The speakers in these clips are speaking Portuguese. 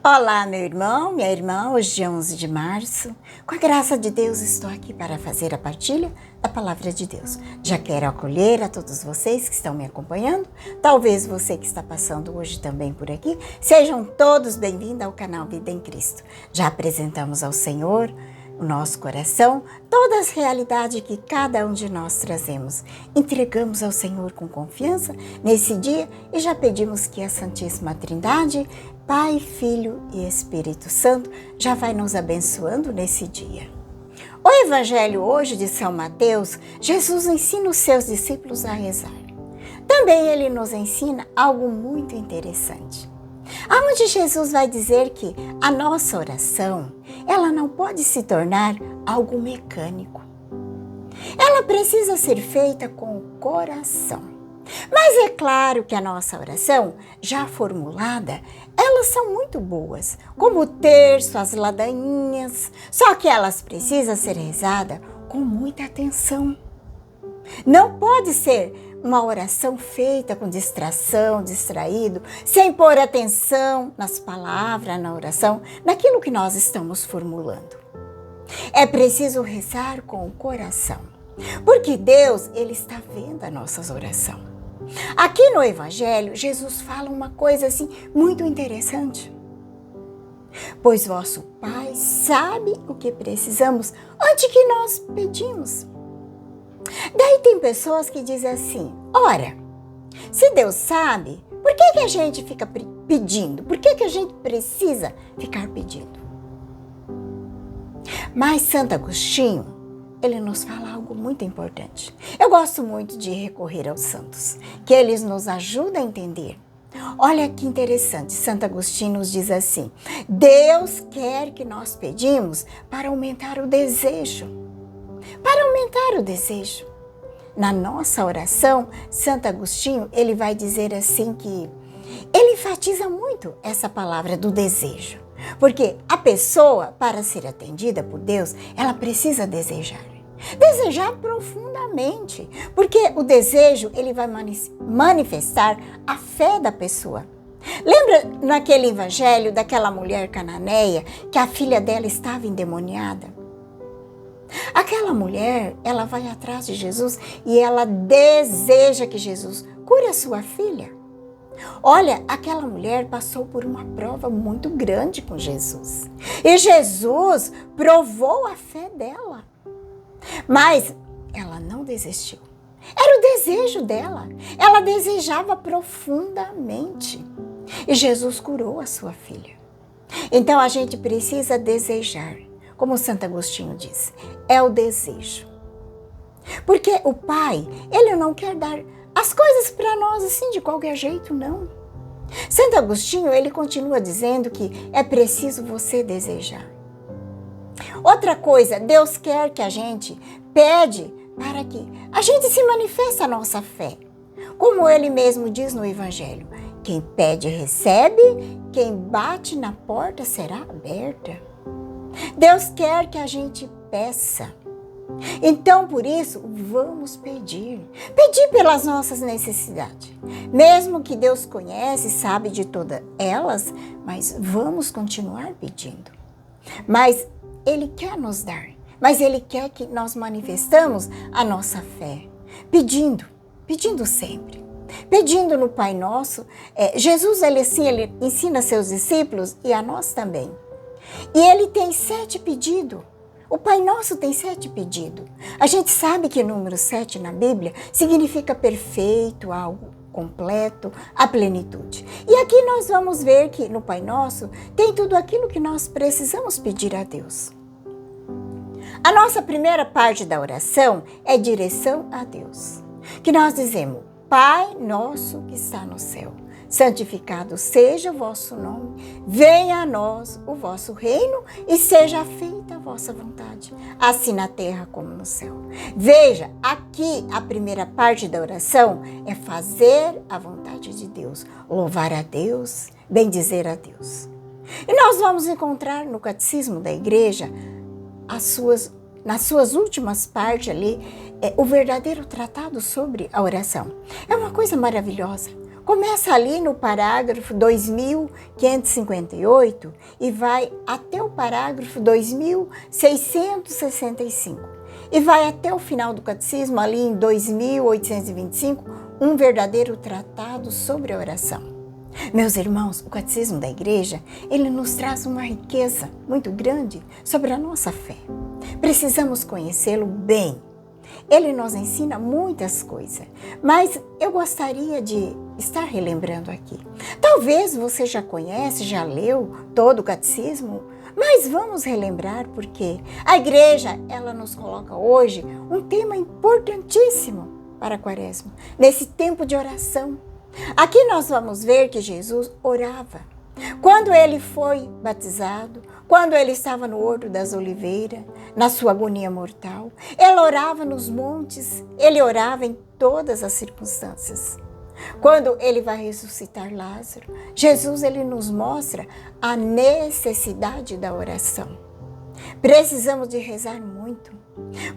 Olá, meu irmão, minha irmã, hoje dia 11 de março. Com a graça de Deus, estou aqui para fazer a partilha da Palavra de Deus. Já quero acolher a todos vocês que estão me acompanhando, talvez você que está passando hoje também por aqui. Sejam todos bem-vindos ao canal Vida em Cristo. Já apresentamos ao Senhor o nosso coração, todas as realidades que cada um de nós trazemos. Entregamos ao Senhor com confiança nesse dia e já pedimos que a Santíssima Trindade, Pai, Filho e Espírito Santo, já vai nos abençoando nesse dia. O Evangelho hoje de São Mateus, Jesus ensina os seus discípulos a rezar. Também ele nos ensina algo muito interessante. Onde Jesus vai dizer que a nossa oração, ela não pode se tornar algo mecânico. Ela precisa ser feita com o coração. Mas é claro que a nossa oração, já formulada, elas são muito boas, como o terço, as ladainhas, só que elas precisam ser rezadas com muita atenção. Não pode ser uma oração feita com distração, distraído, sem pôr atenção nas palavras, na oração, naquilo que nós estamos formulando. É preciso rezar com o coração, porque Deus, Ele está vendo a nossa oração. Aqui no Evangelho, Jesus fala uma coisa assim muito interessante. Pois vosso Pai sabe o que precisamos antes que nós pedimos. Daí tem pessoas que dizem assim, ora, se Deus sabe, por que a gente fica pedindo? Por que a gente precisa ficar pedindo? Mas Santo Agostinho, ele nos fala algo muito importante. Eu gosto muito de recorrer aos santos, que eles nos ajudam a entender. Olha que interessante, Santo Agostinho nos diz assim, Deus quer que nós pedimos para aumentar o desejo. Para aumentar o desejo. Na nossa oração, Santo Agostinho, ele vai dizer assim que ele enfatiza muito essa palavra do desejo. Porque a pessoa, para ser atendida por Deus, ela precisa desejar. Desejar profundamente, porque o desejo ele vai manifestar a fé da pessoa. Lembra naquele evangelho daquela mulher cananeia que a filha dela estava endemoniada? Aquela mulher, ela vai atrás de Jesus e ela deseja que Jesus cure a sua filha. Olha, aquela mulher passou por uma prova muito grande com Jesus. E Jesus provou a fé dela. Mas ela não desistiu. Era o desejo dela. Ela desejava profundamente. E Jesus curou a sua filha. Então a gente precisa desejar. Como Santo Agostinho diz, é o desejo. Porque o Pai, Ele não quer dar as coisas para nós assim de qualquer jeito, não. Santo Agostinho, ele continua dizendo que é preciso você desejar. Outra coisa, Deus quer que a gente pede para que a gente se manifeste a nossa fé. Como Ele mesmo diz no Evangelho, quem pede recebe, quem bate na porta será aberta. Deus quer que a gente peça. Então, por isso, vamos pedir. Pedir pelas nossas necessidades. Mesmo que Deus conhece e sabe de todas elas, mas vamos continuar pedindo. Mas Ele quer nos dar. Mas Ele quer que nós manifestamos a nossa fé. Pedindo sempre. Pedindo no Pai Nosso. Jesus, ele ensina seus discípulos e a nós também. E ele tem 7 pedidos. O Pai Nosso tem 7 pedidos. A gente sabe que o número 7 na Bíblia significa perfeito, algo completo, a plenitude. E aqui nós vamos ver que no Pai Nosso tem tudo aquilo que nós precisamos pedir a Deus. A nossa primeira parte da oração é direção a Deus. Que nós dizemos, Pai Nosso que está no céu. Santificado seja o vosso nome, venha a nós o vosso reino e seja feita a vossa vontade, assim na terra como no céu. Veja, aqui a primeira parte da oração é fazer a vontade de Deus, louvar a Deus, bendizer a Deus. E nós vamos encontrar no Catecismo da Igreja, nas suas últimas partes ali, o verdadeiro tratado sobre a oração. É uma coisa maravilhosa. Começa ali no parágrafo 2558 e vai até o parágrafo 2665. E vai até o final do catecismo, ali em 2825, um verdadeiro tratado sobre a oração. Meus irmãos, o catecismo da igreja, ele nos traz uma riqueza muito grande sobre a nossa fé. Precisamos conhecê-lo bem. Ele nos ensina muitas coisas, mas eu gostaria de estar relembrando aqui. Talvez você já conhece, já leu todo o catecismo, mas vamos relembrar porque a igreja, ela nos coloca hoje um tema importantíssimo para a Quaresma, nesse tempo de oração. Aqui nós vamos ver que Jesus orava. Quando ele foi batizado, quando ele estava no Horto das Oliveiras, na sua agonia mortal, ele orava nos montes, ele orava em todas as circunstâncias. Quando ele vai ressuscitar Lázaro, Jesus ele nos mostra a necessidade da oração. Precisamos de rezar muito,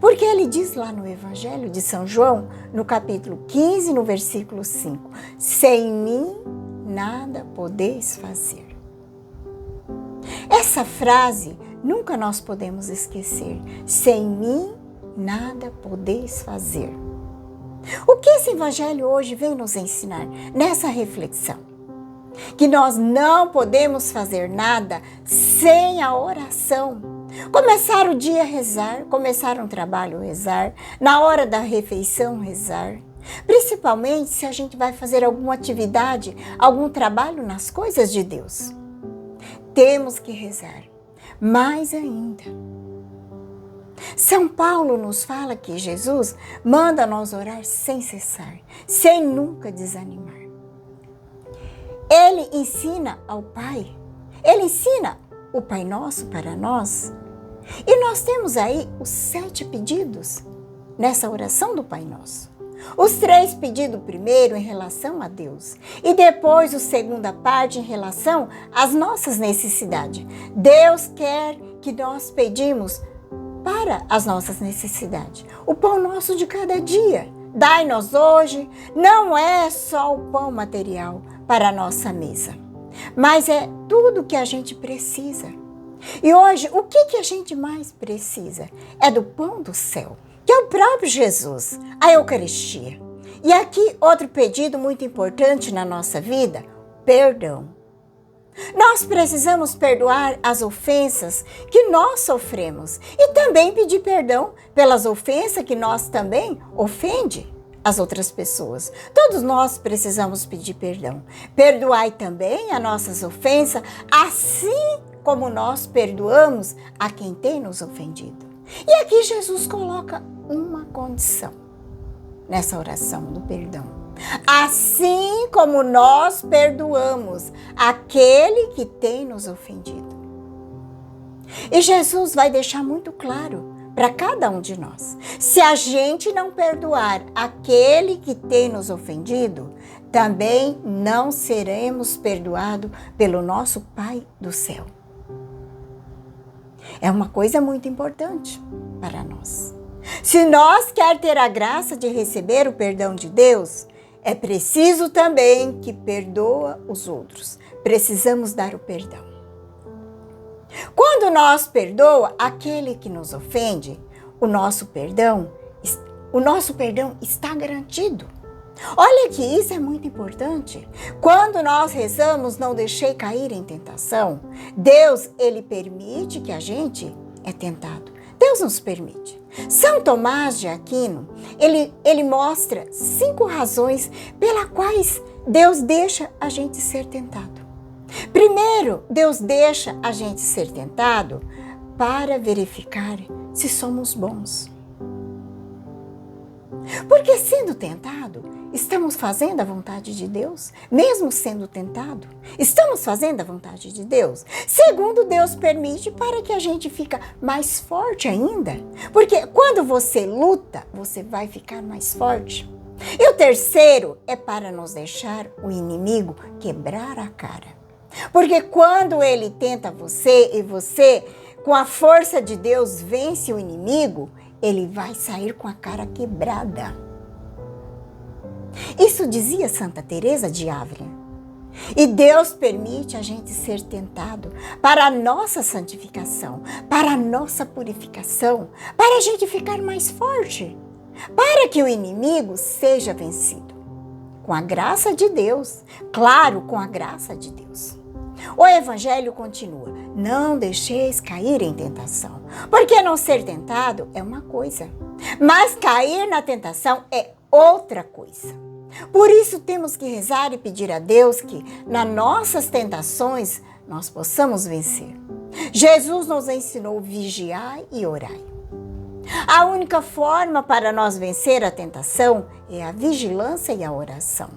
porque ele diz lá no Evangelho de São João, no capítulo 15, no versículo 5, sem mim nada podeis fazer. Essa frase nunca nós podemos esquecer. Sem mim nada podeis fazer. O que esse evangelho hoje vem nos ensinar nessa reflexão? Que nós não podemos fazer nada sem a oração. Começar o dia a rezar, começar um trabalho rezar, na hora da refeição rezar. Principalmente se a gente vai fazer alguma atividade, algum trabalho nas coisas de Deus. Temos que rezar. Mais ainda, São Paulo nos fala que Jesus manda nós orar sem cessar, sem nunca desanimar. Ele ensina ao Pai, ele ensina o Pai Nosso para nós. E nós temos aí os 7 pedidos nessa oração do Pai Nosso. Os 3 pedidos primeiro em relação a Deus e depois a segunda parte em relação às nossas necessidades. Deus quer que nós pedimos para as nossas necessidades. O pão nosso de cada dia, dai-nos hoje, não é só o pão material para a nossa mesa, mas é tudo que a gente precisa. E hoje, o que a gente mais precisa? É do pão do céu, que é o próprio Jesus, a Eucaristia. E aqui outro pedido muito importante na nossa vida, perdão. Nós precisamos perdoar as ofensas que nós sofremos e também pedir perdão pelas ofensas que nós também ofende as outras pessoas. Todos nós precisamos pedir perdão. Perdoai também as nossas ofensas, assim como nós perdoamos a quem tem nos ofendido. E aqui Jesus coloca uma condição nessa oração do perdão. Assim como nós perdoamos aquele que tem nos ofendido. E Jesus vai deixar muito claro para cada um de nós. Se a gente não perdoar aquele que tem nos ofendido, também não seremos perdoados pelo nosso Pai do céu. É uma coisa muito importante para nós. Se nós queremos ter a graça de receber o perdão de Deus, é preciso também que perdoa os outros. Precisamos dar o perdão. Quando nós perdoa aquele que nos ofende, o nosso perdão está garantido. Olha que isso é muito importante. Quando nós rezamos, não deixei cair em tentação, Deus, ele permite que a gente é tentado. Deus nos permite. São Tomás de Aquino, ele mostra 5 razões pelas quais Deus deixa a gente ser tentado. Primeiro, Deus deixa a gente ser tentado para verificar se somos bons. Porque sendo tentado, estamos fazendo a vontade de Deus? Mesmo sendo tentado, estamos fazendo a vontade de Deus? Segundo, Deus permite para que a gente fique mais forte ainda. Porque quando você luta, você vai ficar mais forte. E o terceiro é para nos deixar o inimigo quebrar a cara. Porque quando ele tenta você e você, com a força de Deus, vence o inimigo, ele vai sair com a cara quebrada. Isso dizia Santa Teresa de Ávila. E Deus permite a gente ser tentado para a nossa santificação, para a nossa purificação, para a gente ficar mais forte, para que o inimigo seja vencido. Com a graça de Deus, claro, com a graça de Deus. O Evangelho continua: não deixeis cair em tentação, porque não ser tentado é uma coisa, mas cair na tentação é outra coisa. Por isso temos que rezar e pedir a Deus que, nas nossas tentações, nós possamos vencer. Jesus nos ensinou vigiar e orar. A única forma para nós vencer a tentação é a vigilância e a oração.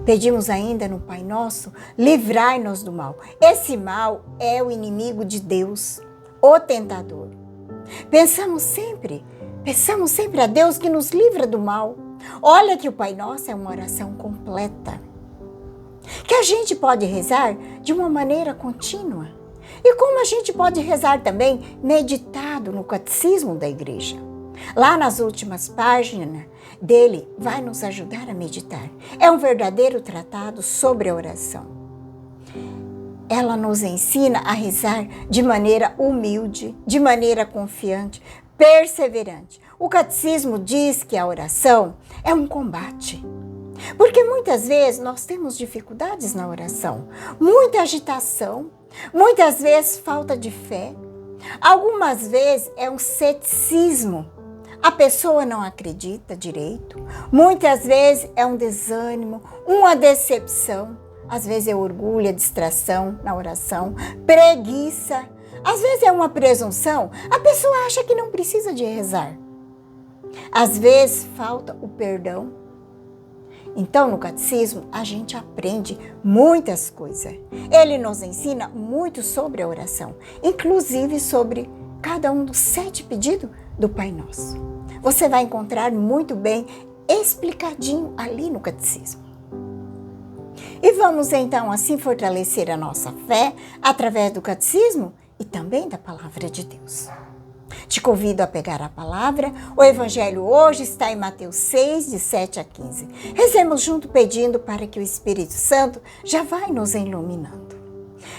Pedimos ainda no Pai Nosso: livrai-nos do mal. Esse mal é o inimigo de Deus, o tentador. Peçamos sempre a Deus que nos livra do mal. Olha que o Pai Nosso é uma oração completa, que a gente pode rezar de uma maneira contínua. E como a gente pode rezar também meditado no Catecismo da Igreja. Lá nas últimas páginas dele vai nos ajudar a meditar. É um verdadeiro tratado sobre a oração. Ela nos ensina a rezar de maneira humilde, de maneira confiante, perseverante. O Catecismo diz que a oração é um combate. Porque muitas vezes nós temos dificuldades na oração, muita agitação, muitas vezes falta de fé, algumas vezes é um ceticismo. A pessoa não acredita direito, muitas vezes é um desânimo, uma decepção, às vezes é orgulho, é distração na oração, preguiça, às vezes é uma presunção, a pessoa acha que não precisa de rezar. Às vezes falta o perdão. Então, no Catecismo, a gente aprende muitas coisas. Ele nos ensina muito sobre a oração, inclusive sobre cada um dos 7 pedidos do Pai Nosso. Você vai encontrar muito bem explicadinho ali no Catecismo. E vamos então assim fortalecer a nossa fé através do Catecismo e também da Palavra de Deus. Te convido a pegar a palavra. O Evangelho hoje está em Mateus 6, de 7 a 15. Rezemos junto pedindo para que o Espírito Santo já vai nos iluminando.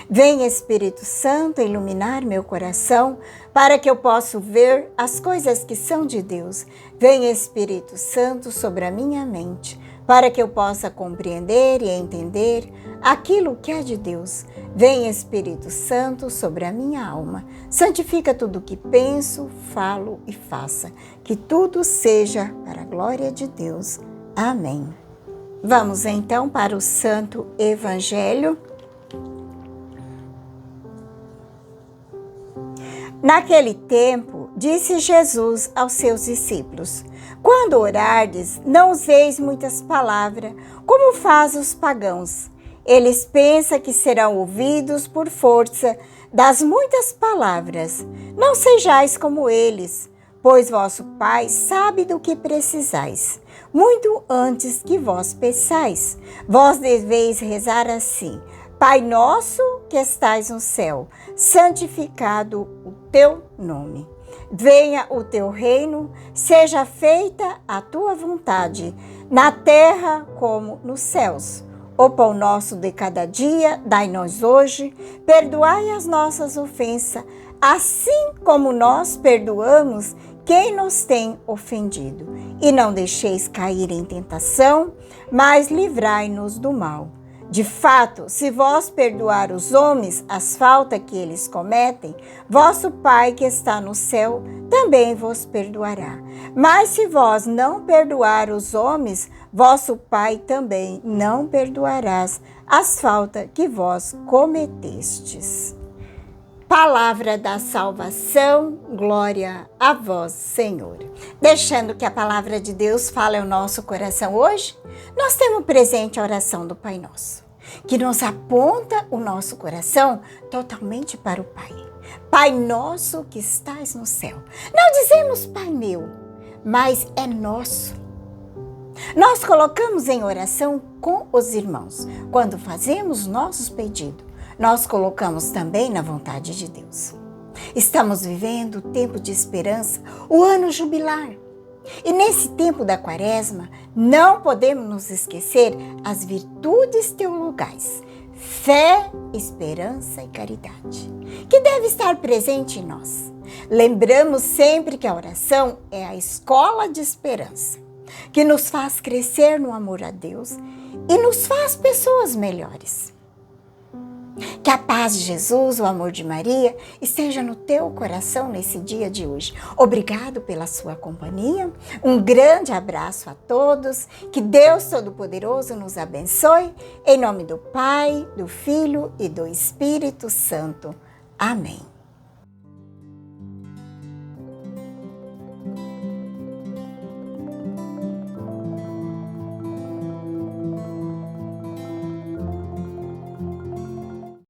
Vem, Espírito Santo, iluminar meu coração para que eu possa ver as coisas que são de Deus. Vem, Espírito Santo, sobre a minha mente para que eu possa compreender e entender aquilo que é de Deus. Vem, Espírito Santo, sobre a minha alma. Santifica tudo o que penso, falo e faça. Que tudo seja para a glória de Deus. Amém. Vamos então para o Santo Evangelho. Naquele tempo, disse Jesus aos seus discípulos: quando orardes, não useis muitas palavras, como fazem os pagãos. Eles pensam que serão ouvidos por força das muitas palavras. Não sejais como eles, pois vosso Pai sabe do que precisais, muito antes que vós peçais. Vós deveis rezar assim: Pai nosso que estais no céu, santificado o teu nome. Venha o teu reino, seja feita a tua vontade, na terra como nos céus. O pão nosso de cada dia, dai-nos hoje, perdoai as nossas ofensas, assim como nós perdoamos quem nos tem ofendido. E não deixeis cair em tentação, mas livrai-nos do mal. De fato, se vós perdoar os homens as faltas que eles cometem, vosso Pai que está no céu também vos perdoará. Mas se vós não perdoar os homens, vosso Pai também não perdoarás as faltas que vós cometestes. Palavra da salvação, glória a vós, Senhor. Deixando que a palavra de Deus fale ao nosso coração hoje, nós temos presente a oração do Pai Nosso, que nos aponta o nosso coração totalmente para o Pai. Pai nosso que estás no céu. Não dizemos Pai meu, mas é nosso. Nós colocamos em oração com os irmãos. Quando fazemos nossos pedidos, nós colocamos também na vontade de Deus. Estamos vivendo o tempo de esperança, o ano jubilar. E nesse tempo da Quaresma, não podemos nos esquecer as virtudes teologais, fé, esperança e caridade, que deve estar presente em nós. Lembramos sempre que a oração é a escola de esperança, que nos faz crescer no amor a Deus e nos faz pessoas melhores. Que a paz de Jesus, o amor de Maria, esteja no teu coração nesse dia de hoje. Obrigado pela sua companhia. Um grande abraço a todos. Que Deus Todo-Poderoso nos abençoe. Em nome do Pai, do Filho e do Espírito Santo. Amém.